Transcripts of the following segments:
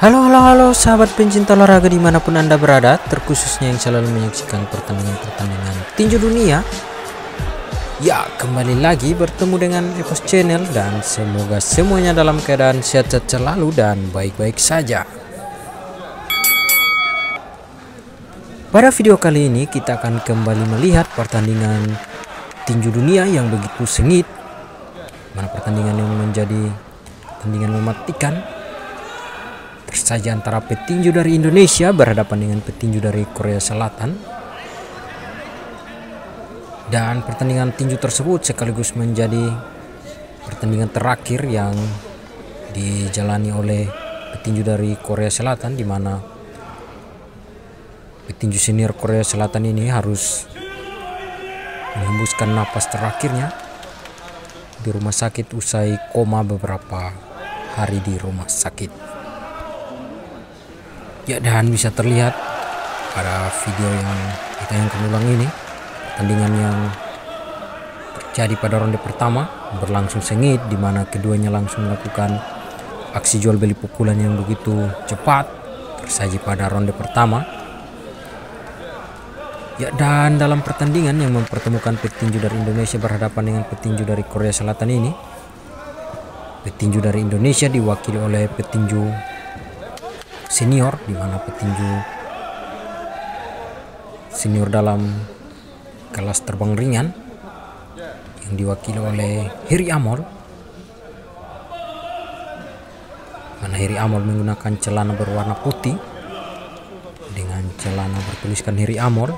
Halo sahabat pencinta olahraga dimanapun Anda berada, terkhususnya yang selalu menyaksikan pertandingan tinju dunia. Ya, kembali lagi bertemu dengan Epos Channel dan semoga semuanya dalam keadaan sehat-sehat selalu dan baik-baik saja. Pada video kali ini kita akan kembali melihat pertandingan tinju dunia yang begitu sengit, mana pertandingan yang menjadi pertandingan mematikan saja antara petinju dari Indonesia berhadapan dengan petinju dari Korea Selatan. Dan pertandingan tinju tersebut sekaligus menjadi pertandingan terakhir yang dijalani oleh petinju dari Korea Selatan, di mana petinju senior Korea Selatan ini harus menghembuskan napas terakhirnya di rumah sakit usai koma beberapa hari di rumah sakit. Ya, dan bisa terlihat pada video yang ditayangkan ulang ini, pertandingan yang terjadi pada ronde pertama berlangsung sengit, di mana keduanya langsung melakukan aksi jual beli pukulan yang begitu cepat tersaji pada ronde pertama. Ya, dan dalam pertandingan yang mempertemukan petinju dari Indonesia berhadapan dengan petinju dari Korea Selatan ini, petinju dari Indonesia diwakili oleh petinju senior, di mana petinju senior dalam kelas terbang ringan yang diwakili oleh Heri Amol, mana Heri Amol menggunakan celana berwarna putih dengan celana bertuliskan Heri Amol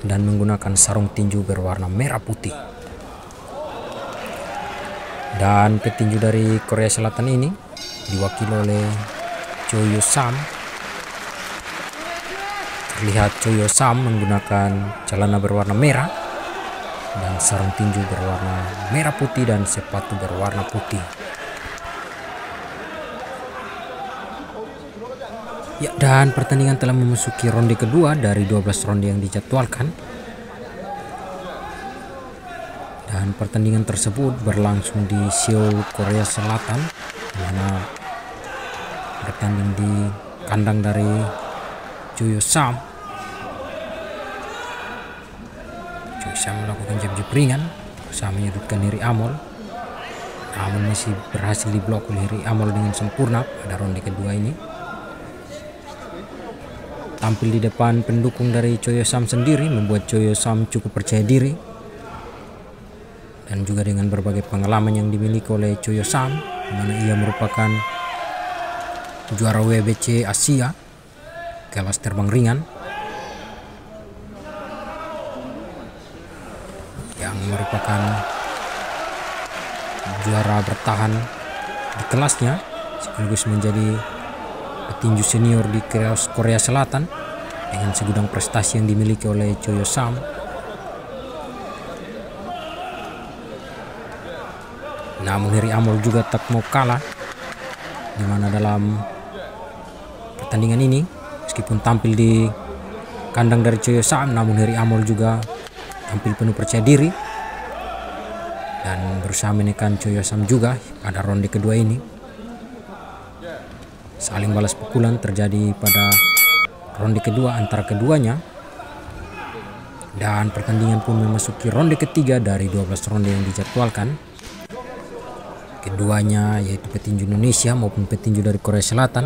dan menggunakan sarung tinju berwarna merah putih. Dan petinju dari Korea Selatan ini diwakili oleh Choi Yo Sam. Terlihat Choi Yo Sam menggunakan celana berwarna merah dan sarung tinju berwarna merah putih dan sepatu berwarna putih. Ya, dan pertandingan telah memasuki ronde kedua dari 12 ronde yang dijadwalkan. Dan pertandingan tersebut berlangsung di Seoul, Korea Selatan, di mana bertanding di kandang dari Choi Yo Sam. Choi Yo Sam melakukan jab-jab ringan berusaha menyudutkan Heri Amol, namun masih berhasil diblok oleh Heri Amol dengan sempurna pada ronde kedua ini. Tampil di depan pendukung dari Choi Yo Sam sendiri membuat Choi Yo Sam cukup percaya diri, dan juga dengan berbagai pengalaman yang dimiliki oleh Choi Yo Sam, di mana ia merupakan juara WBC Asia kelas terbang ringan yang merupakan juara bertahan di kelasnya, sekaligus menjadi petinju senior di Korea Selatan dengan segudang prestasi yang dimiliki oleh Choi Yo Sam. Namun Heri Amol juga tak mau kalah, di mana dalam pertandingan ini meskipun tampil di kandang dari Choi Yo Sam, namun Heri Amol juga tampil penuh percaya diri dan berusaha menekan Choi Yo Sam juga pada ronde kedua ini. Saling balas pukulan terjadi pada ronde kedua antara keduanya, dan pertandingan pun memasuki ronde ketiga dari 12 ronde yang dijadwalkan. Keduanya, yaitu petinju Indonesia maupun petinju dari Korea Selatan,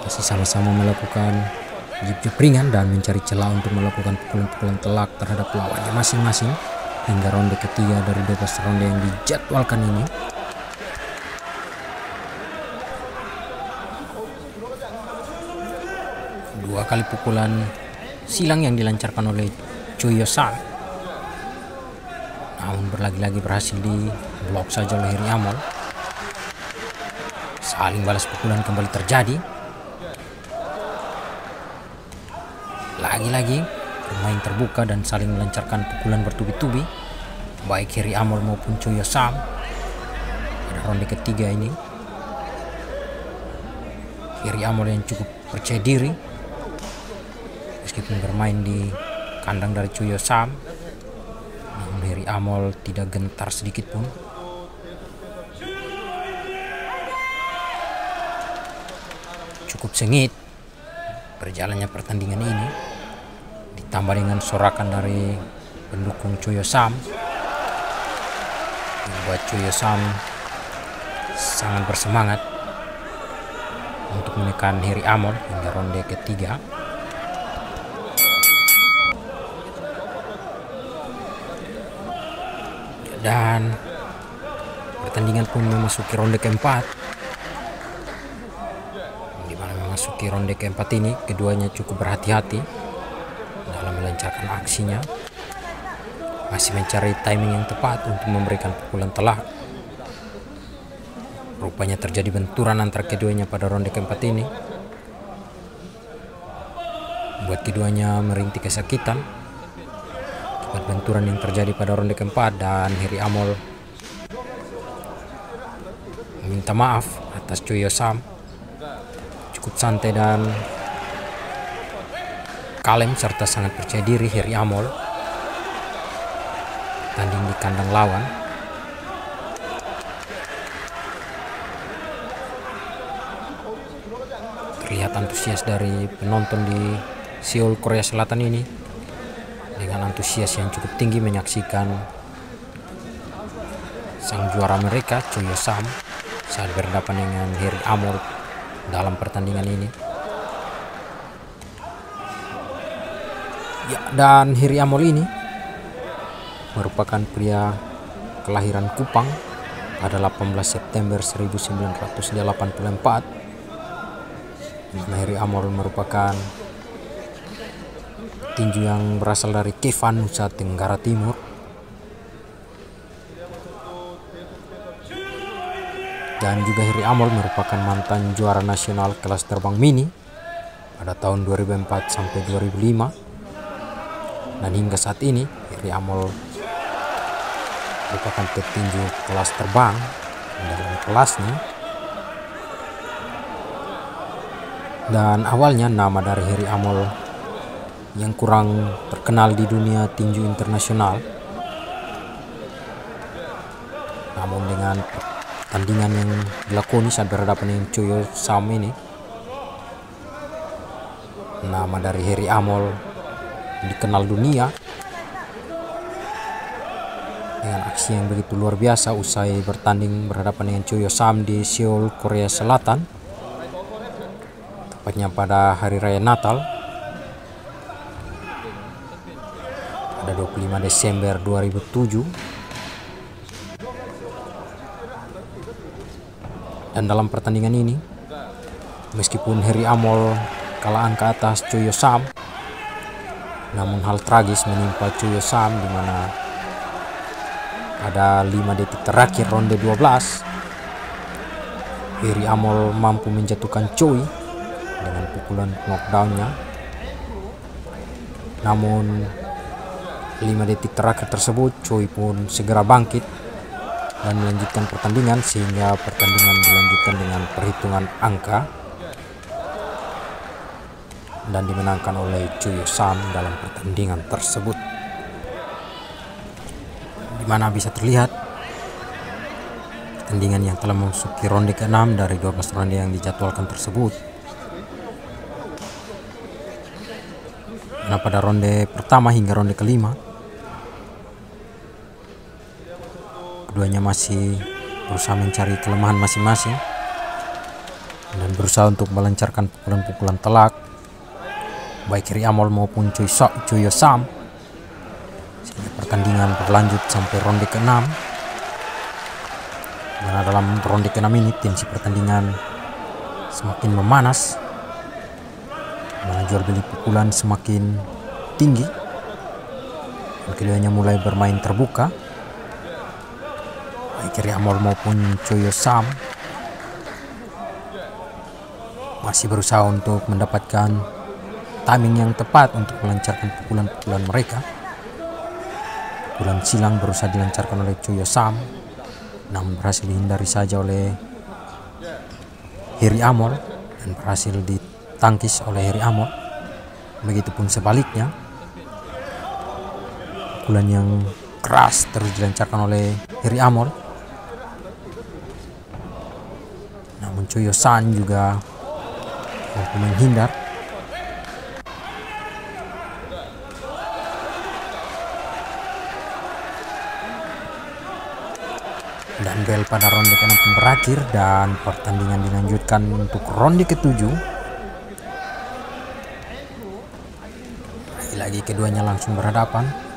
masih sama-sama melakukan jab-jab ringan dan mencari celah untuk melakukan pukulan-pukulan telak terhadap lawannya masing-masing hingga ronde ketiga dari 12 ronde yang dijadwalkan ini. Dua kali pukulan silang yang dilancarkan oleh Choi Yo Sam, namun berlagi-lagi berhasil diblok saja oleh Heri Amol. Saling balas pukulan kembali terjadi. Lagi-lagi bermain terbuka dan saling melancarkan pukulan bertubi-tubi baik Heri Amol maupun Choi Yo Sam pada ronde ketiga ini. Heri Amol yang cukup percaya diri meskipun bermain di kandang dari Choi Yo Sam, namun Heri Amol tidak gentar sedikit pun. sengit berjalannya pertandingan ini, ditambah dengan sorakan dari pendukung Choyo Sam, membuat Choyo Sam sangat bersemangat untuk menekan Heri Amol hingga ronde ketiga. Dan pertandingan pun memasuki ronde keempat. Di mana memasuki ronde keempat ini, keduanya cukup berhati-hati dalam melancarkan aksinya, masih mencari timing yang tepat untuk memberikan pukulan telak. Rupanya terjadi benturan antara keduanya pada ronde keempat ini, buat keduanya merintih kesakitan akibat benturan yang terjadi pada ronde keempat. Dan Heri Amol meminta maaf atas Choyo Sam, cukup santai dan kalem serta sangat percaya diri Heri Amol tanding di kandang lawan. Terlihat antusias dari penonton di Seoul, Korea Selatan ini dengan antusias yang cukup tinggi menyaksikan sang juara mereka Choyo Sam saat berhadapan dengan Heri Amol dalam pertandingan ini. Ya, dan Heri Amol ini merupakan pria kelahiran Kupang pada 18 September 1984. Heri Amol merupakan tinju yang berasal dari Kevan, Nusa Tenggara Timur. Dan juga Heri Amol merupakan mantan juara nasional kelas terbang mini pada tahun 2004 sampai 2005. Dan hingga saat ini Heri Amol merupakan petinju kelas terbang dalam kelasnya. Dan awalnya nama dari Heri Amol yang kurang terkenal di dunia tinju internasional, namun dengan pertandingan yang dilakoni saat berhadapan dengan Choyo Sam ini, nama dari Heri Amol dikenal dunia dengan aksi yang begitu luar biasa usai bertanding berhadapan dengan Choyo Sam di Seoul, Korea Selatan, tepatnya pada hari raya Natal pada 25 Desember 2007. Dan dalam pertandingan ini, meskipun Heri Amol kalah angka atas Choyo Sam, namun hal tragis menimpa Choyo Sam di mana pada 5 detik terakhir ronde 12, Heri Amol mampu menjatuhkan Choi dengan pukulan knockdownnya. Namun 5 detik terakhir tersebut Choi pun segera bangkit dan melanjutkan pertandingan, sehingga pertandingan dilanjutkan dengan perhitungan angka dan dimenangkan oleh Choyo Sam dalam pertandingan tersebut, di mana bisa terlihat pertandingan yang telah memasuki ronde ke-6 dari 12 ronde yang dijadwalkan tersebut. Nah, pada ronde pertama hingga ronde kelima, keduanya masih berusaha mencari kelemahan masing-masing dan berusaha untuk melancarkan pukulan-pukulan telak baik Heri Amol maupun Choyo Sam, sehingga pertandingan berlanjut sampai ronde ke-6. Karena dalam ronde ke-6 ini tensi pertandingan semakin memanas, jual beli pukulan semakin tinggi, dan keduanya mulai bermain terbuka. Baik Heri Amol maupun Choyo Sam masih berusaha untuk mendapatkan timing yang tepat untuk melancarkan pukulan-pukulan mereka. Pukulan silang berusaha dilancarkan oleh Choyo Sam, namun berhasil dihindari saja oleh Heri Amol dan berhasil ditangkis oleh Heri Amol. Begitupun sebaliknya, pukulan yang keras terus dilancarkan oleh Heri Amol, namun Choyo Sam juga mampu menghindar. Dan bel pada ronde ke-6 pun berakhir dan pertandingan dilanjutkan untuk ronde ke-7. Lagi keduanya langsung berhadapan.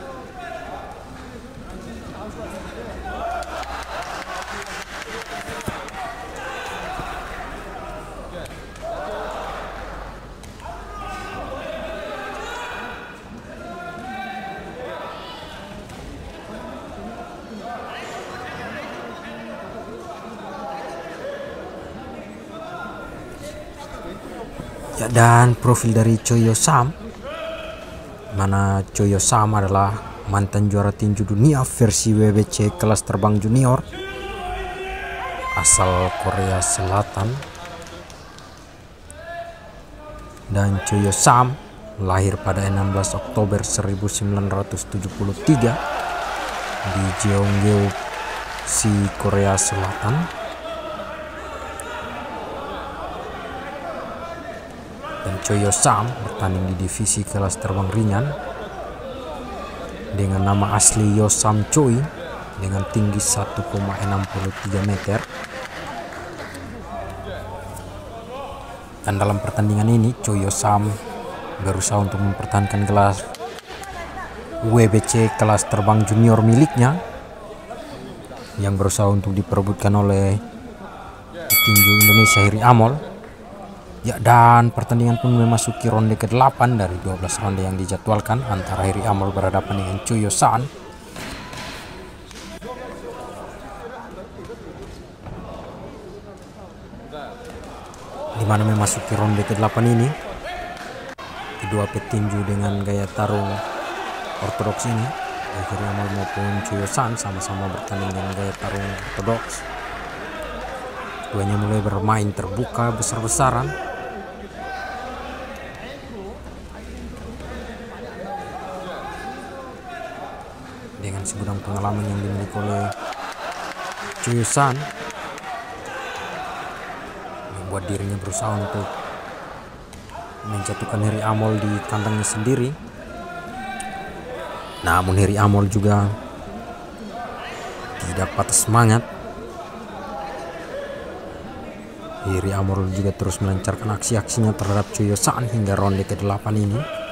Ya, dan profil dari Choi Yo Sam, mana Choi Yo Sam adalah mantan juara tinju dunia versi WBC kelas terbang junior asal Korea Selatan. Dan Choi Yo Sam lahir pada 16 Oktober 1973 di Jeongeuk-si, Korea Selatan. Dan Choi Yo Sam bertanding di divisi kelas terbang ringan dengan nama asli Yo Sam Choi dengan tinggi 1,63 meter. Dan dalam pertandingan ini Choi Yo Sam berusaha untuk mempertahankan gelar WBC kelas terbang junior miliknya yang berusaha untuk diperebutkan oleh tinju Indonesia Hiri Amol. Ya, dan pertandingan pun memasuki ronde ke-8 dari 12 ronde yang dijadwalkan antara Hiri Amol berhadapan dengan Choi Yo Sam. Di mana memasuki ronde ke-8 ini, kedua petinju dengan gaya tarung ortodoks ini, Hiri Amol maupun Choi Yo Sam, sama-sama bertanding dengan gaya tarung ortodoks. Keduanya mulai bermain terbuka besar-besaran. Dengan segudang pengalaman yang dimiliki oleh Choi Yo Sam, membuat dirinya berusaha untuk menjatuhkan Hiri Amol di kandangnya sendiri. Namun Hiri Amol juga tidak patah semangat. Hiri Amol juga terus melancarkan aksi-aksinya terhadap Choi Yo Sam hingga ronde ke-8 ini.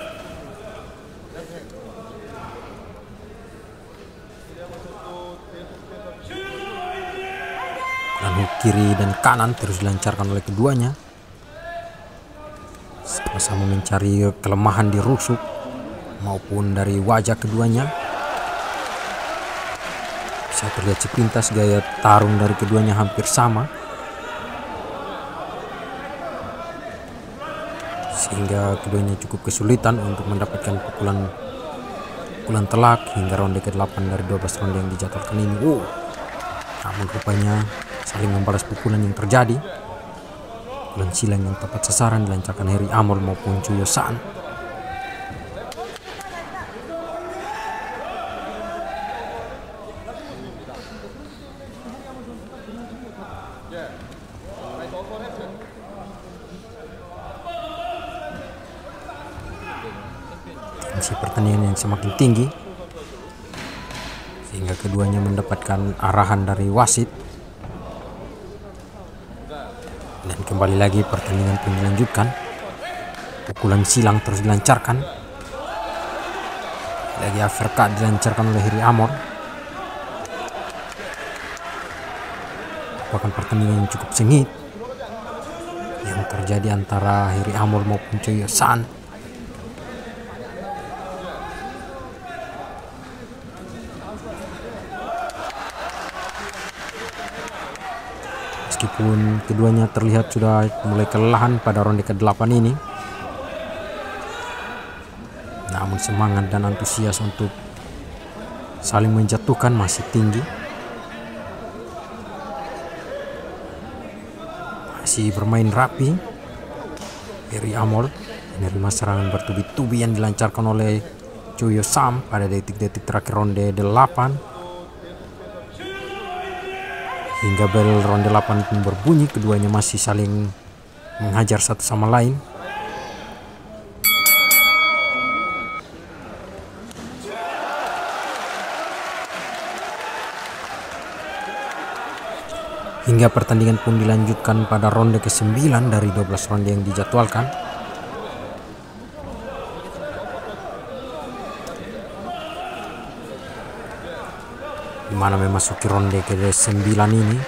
Dan hook kiri dan kanan terus dilancarkan oleh keduanya, sama-sama mencari kelemahan di rusuk maupun dari wajah keduanya. Bisa terlihat sepintas gaya tarung dari keduanya hampir sama, sehingga keduanya cukup kesulitan untuk mendapatkan pukulan telak hingga ronde ke-8 dari 12 ronde yang dijadwalkan ini. Namun rupanya saling membalas pukulan yang terjadi. Pukulan silang yang tepat sasaran dilancarkan Hiri Amol maupun Choi Yo Sam. Tensi pertandingan yang semakin tinggi sehingga keduanya mendapatkan arahan dari wasit. Dan kembali lagi pertandingan pun dilanjutkan. Pukulan silang terus dilancarkan. Lagi uppercut dilancarkan oleh Hiri Amol. Bahkan pertandingan yang cukup sengit yang terjadi antara Hiri Amol maupun Choi Yo Sam. Meskipun keduanya terlihat sudah mulai kelelahan pada ronde ke-8 ini, namun semangat dan antusias untuk saling menjatuhkan masih tinggi. Masih bermain rapi, Hiri Amol menerima serangan bertubi-tubi yang dilancarkan oleh Choi Yo Sam pada detik-detik terakhir ronde 8. Hingga bel ronde 8 pun berbunyi, keduanya masih saling menghajar satu sama lain. Hingga pertandingan pun dilanjutkan pada ronde ke-9 dari 12 ronde yang dijadwalkan. Di mana memasuki ronde ke-9 ini,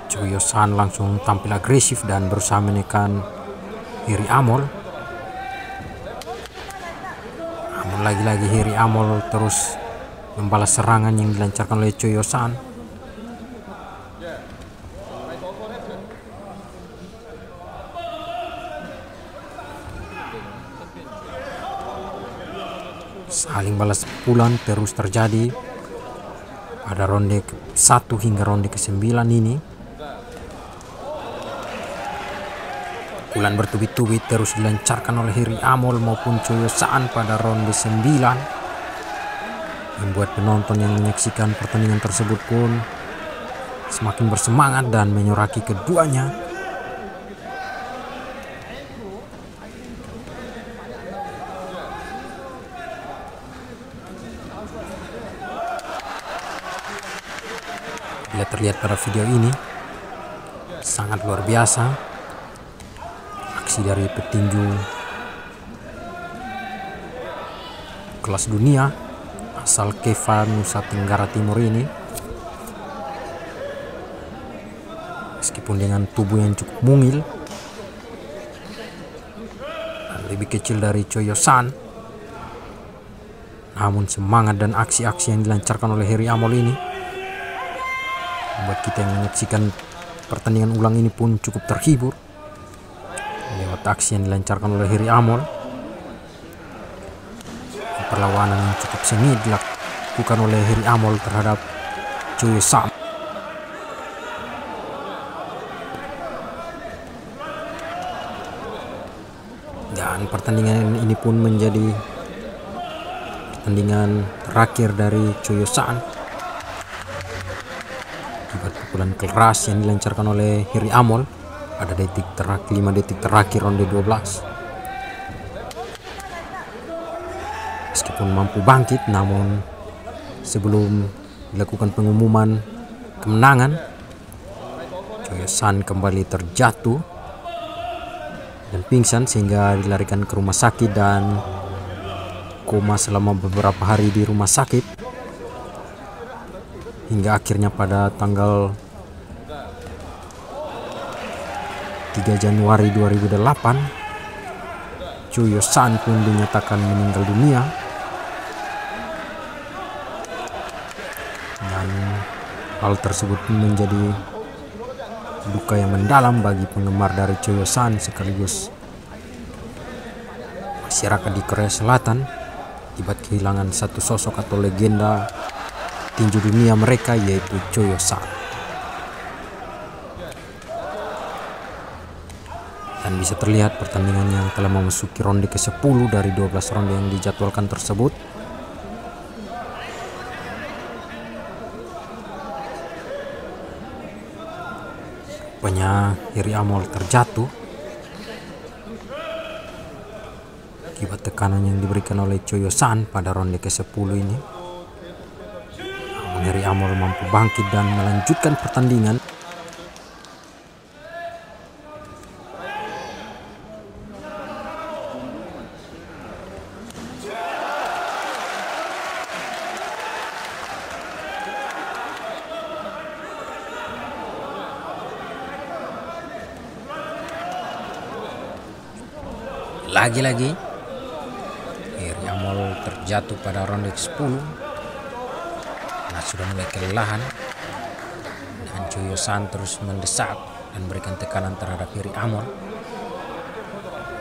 Choi Yo-san langsung tampil agresif dan berusaha menekan Hiri Amol. Namun lagi-lagi Hiri Amol terus membalas serangan yang dilancarkan oleh Choi Yo-san. Saling balas pukulan terus terjadi pada ronde ke-1 hingga ronde ke-9 ini. Pukulan bertubi-tubi terus dilancarkan oleh Hiri Amol maupun Choi Yo-san pada ronde 9, membuat penonton yang menyaksikan pertandingan tersebut pun semakin bersemangat dan menyoraki keduanya. Bila terlihat pada video ini, sangat luar biasa aksi dari petinju kelas dunia asal Keva, Nusa Tenggara Timur ini. Meskipun dengan tubuh yang cukup mungil dan lebih kecil dari Choi Yo-san, namun semangat dan aksi-aksi yang dilancarkan oleh Hiri Amol ini membuat kita yang menyaksikan pertandingan ulang ini pun cukup terhibur lewat aksi yang dilancarkan oleh Hiri Amol. Perlawanan yang cukup sengit dilakukan oleh Hiri Amol terhadap Choi Yo-san. Dan pertandingan ini pun menjadi pertandingan terakhir dari Choi Yo-san. Akibat pukulan keras yang dilancarkan oleh Hiri Amol pada 5 detik terakhir ronde 12. Meskipun mampu bangkit, namun sebelum dilakukan pengumuman kemenangan, Choi Yo-san kembali terjatuh dan pingsan sehingga dilarikan ke rumah sakit dan koma selama beberapa hari di rumah sakit. Hingga akhirnya pada tanggal 3 Januari 2008, Choi Yo-san pun dinyatakan meninggal dunia. Dan hal tersebut menjadi duka yang mendalam bagi penggemar dari Choi Yo-san sekaligus masyarakat di Korea Selatan akibat kehilangan satu sosok atau legenda tinju dunia mereka, yaitu Choi Yo-san. Dan bisa terlihat pertandingan yang telah memasuki ronde ke-10 dari 12 ronde yang dijadwalkan tersebut. Rupanya Hiri Amol terjatuh akibat tekanan yang diberikan oleh Choi Yo-san pada ronde ke-10 ini. Hiri Amol mampu bangkit dan melanjutkan pertandingan. Lagi-lagi Hiri Amol terjatuh pada ronde ke-10 karena sudah mulai kelelahan, dan Choi Yo-san terus mendesak dan memberikan tekanan terhadap Hiri Amol,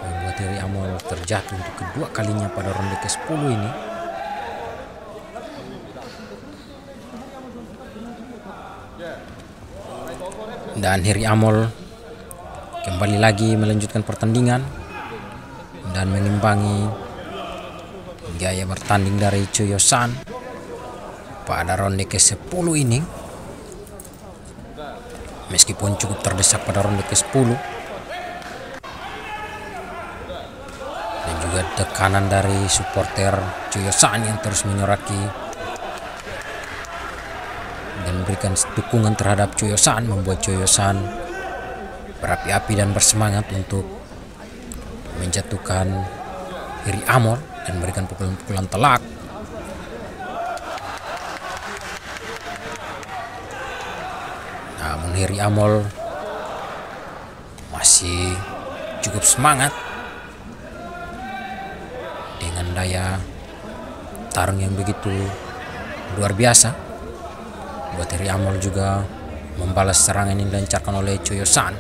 membuat Hiri Amol terjatuh untuk kedua kalinya pada ronde ke-10 ini. Dan Hiri Amol kembali lagi melanjutkan pertandingan dan mengimbangi gaya bertanding dari Choi Yo-san pada ronde ke-10 ini. Meskipun cukup terdesak pada ronde ke-10, juga tekanan dari supporter Choyosan yang terus menyoraki dan memberikan dukungan terhadap Choyosan, membuat Choyosan berapi-api dan bersemangat untuk menjatuhkan Hiri Amol dan memberikan pukulan-pukulan telak. Namun Hiri Amol masih cukup semangat dengan daya tarung yang begitu luar biasa. Buat Hiri Amol juga membalas serangan yang dilancarkan oleh Choyosan.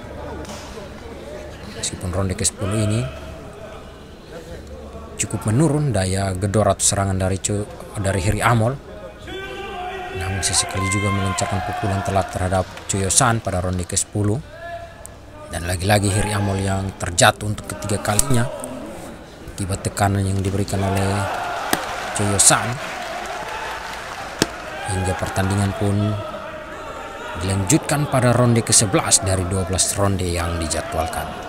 Meskipun ronde ke-10 ini cukup menurun daya gedor atau serangan dari Hiri Amol, namun sesekali juga melancarkan pukulan telak terhadap Choyosan pada ronde ke-10. Dan lagi-lagi Hiri Amol yang terjatuh untuk ketiga kalinya akibat tekanan yang diberikan oleh Choyosan, hingga pertandingan pun dilanjutkan pada ronde ke-11 dari 12 ronde yang dijadwalkan.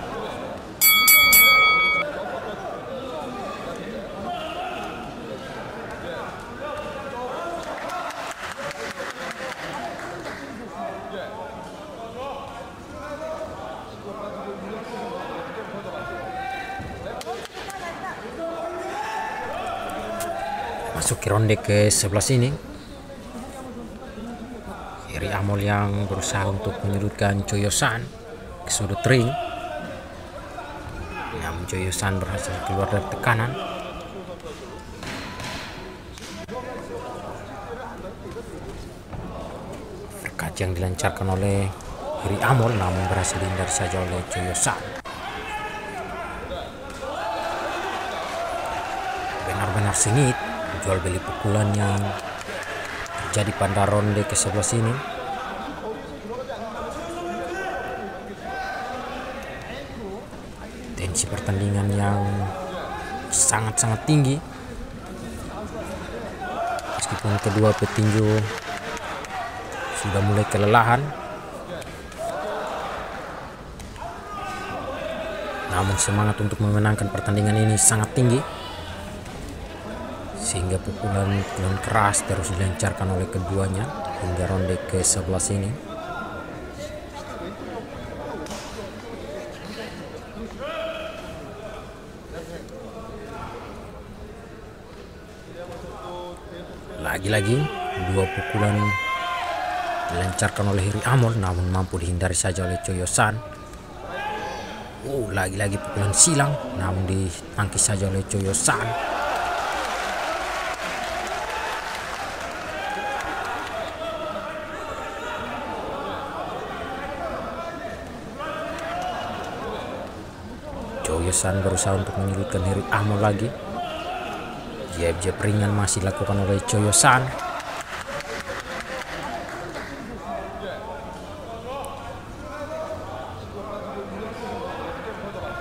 Masuk ke ronde ke-11 ini, Hiri Amol yang berusaha untuk menyudutkan Choyosan ke sudut ring, namun Choyosan berhasil keluar dari tekanan. Berkat yang dilancarkan oleh Hiri Amol namun berhasil dihindari saja oleh Choyosan. Benar-benar sengit jual beli pukulan yang terjadi pada ronde ke-11 ini. Tensi pertandingan yang sangat-sangat tinggi, meskipun kedua petinju sudah mulai kelelahan, namun semangat untuk memenangkan pertandingan ini sangat tinggi, sehingga pukulan keras terus dilancarkan oleh keduanya hingga ronde ke-11 ini. Lagi-lagi dua pukulan dilancarkan oleh Hiri Amol namun mampu dihindari saja oleh Choyosan. Lagi-lagi pukulan silang namun ditangkis saja oleh Choyosan. Choyosan berusaha untuk menyulitkan Hiri Amol lagi. Jab-jab ringan masih dilakukan oleh Choyosan.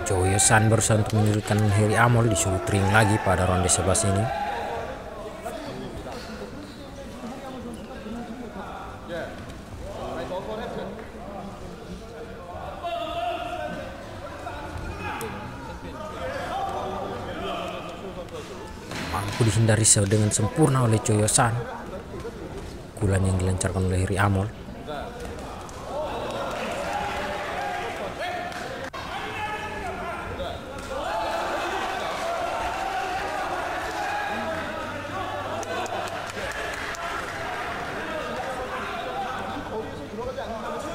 Choyosan berusaha untuk menyulitkan Hiri Amol di sudut ring lagi pada ronde 11 ini. Mampu dihindari dengan sempurna oleh Choyosan pukulan yang dilancarkan oleh Hiri Amol.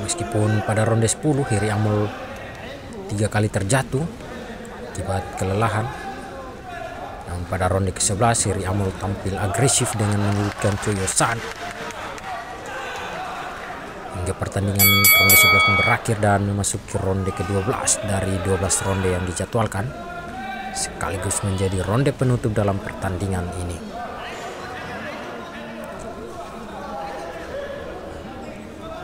Meskipun pada ronde 10 Hiri Amol 3 kali terjatuh akibat kelelahan, namun pada ronde ke-11 Hiri Amol tampil agresif dengan menyulitkan Choyosan hingga pertandingan ronde 11 pun berakhir dan memasuki ronde ke-12 dari 12 ronde yang dijadwalkan, sekaligus menjadi ronde penutup dalam pertandingan ini.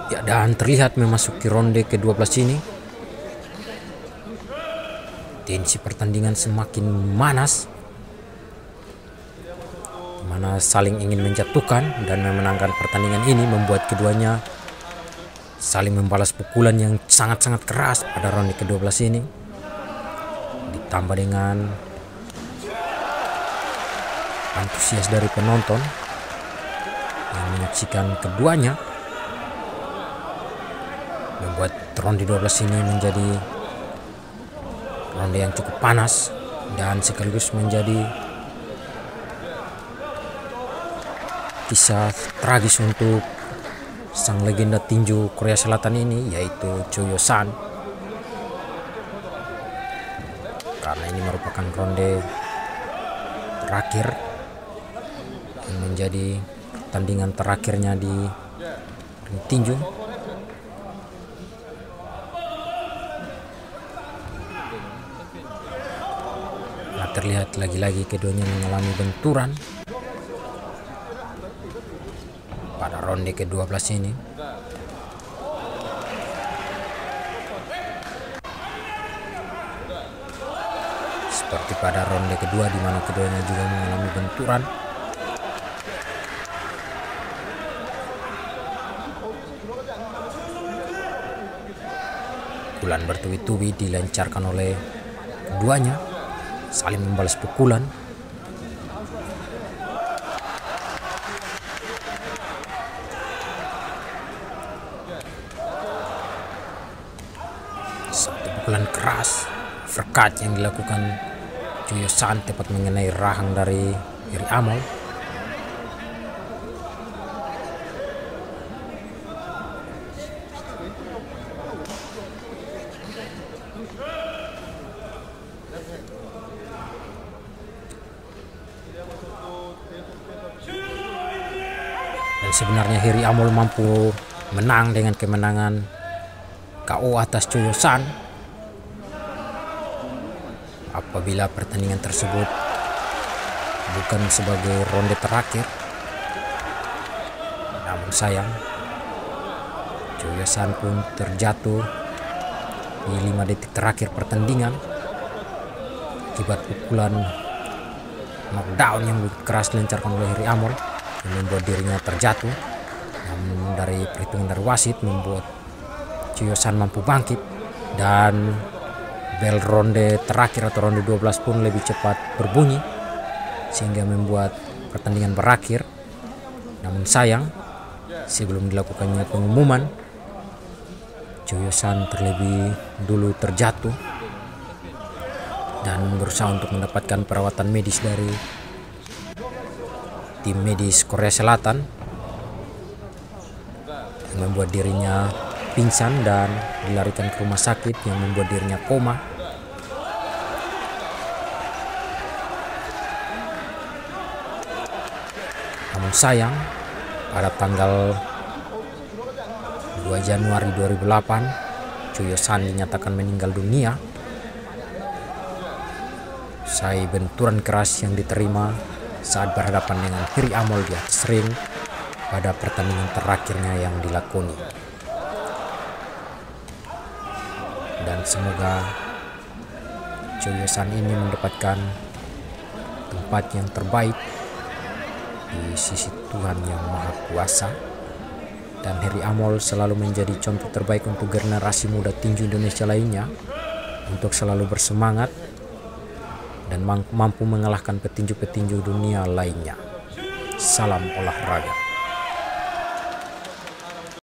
Ya, dan terlihat memasuki ronde ke-12 ini tensi pertandingan semakin memanas, mana saling ingin menjatuhkan dan memenangkan pertandingan ini, membuat keduanya saling membalas pukulan yang sangat-sangat keras pada ronde ke-12 ini. Ditambah dengan antusias dari penonton yang menyaksikan keduanya, membuat ronde 12 ini menjadi ronde yang cukup panas dan sekaligus menjadi kisah tragis untuk sang legenda tinju Korea Selatan ini, yaitu Choi Yo-san, karena ini merupakan ronde terakhir yang menjadi pertandingan terakhirnya di ring tinju. Nah, terlihat lagi-lagi keduanya mengalami benturan pada ronde ke-12 ini. Seperti pada ronde kedua di mana keduanya juga mengalami benturan. Pukulan bertubi-tubi dilancarkan oleh keduanya, saling membalas pukulan. Satu pukulan keras, uppercut yang dilakukan Choi Yo-san tepat mengenai rahang dari Hiri Amol. Dan sebenarnya Hiri Amol mampu menang dengan kemenangan KO atas Choi Yo-san apabila pertandingan tersebut bukan sebagai ronde terakhir. Namun sayang, Choi Yo-san pun terjatuh di 5 detik terakhir pertandingan akibat pukulan knockdown yang keras dilancarkan oleh Hiri Amol yang membuat dirinya terjatuh. Namun dari perhitungan dari wasit membuat Choi Yo-san mampu bangkit, dan bel ronde terakhir atau ronde 12 pun lebih cepat berbunyi sehingga membuat pertandingan berakhir. Namun sayang, sebelum dilakukannya pengumuman, Choi Yo-san terlebih dulu terjatuh dan berusaha untuk mendapatkan perawatan medis dari tim medis Korea Selatan yang membuat dirinya pingsan dan dilarikan ke rumah sakit yang membuat dirinya koma. Namun sayang, pada tanggal 2 Januari 2008, Choi Yo-san dinyatakan meninggal dunia usai benturan keras yang diterima saat berhadapan dengan Hiri Amol di atas ring pada pertandingan terakhirnya yang dilakoni. Dan semoga Choi Yo-san ini mendapatkan tempat yang terbaik di sisi Tuhan Yang Maha Kuasa, dan Hiri Amol selalu menjadi contoh terbaik untuk generasi muda tinju Indonesia lainnya untuk selalu bersemangat dan mampu mengalahkan petinju-petinju dunia lainnya. Salam olahraga.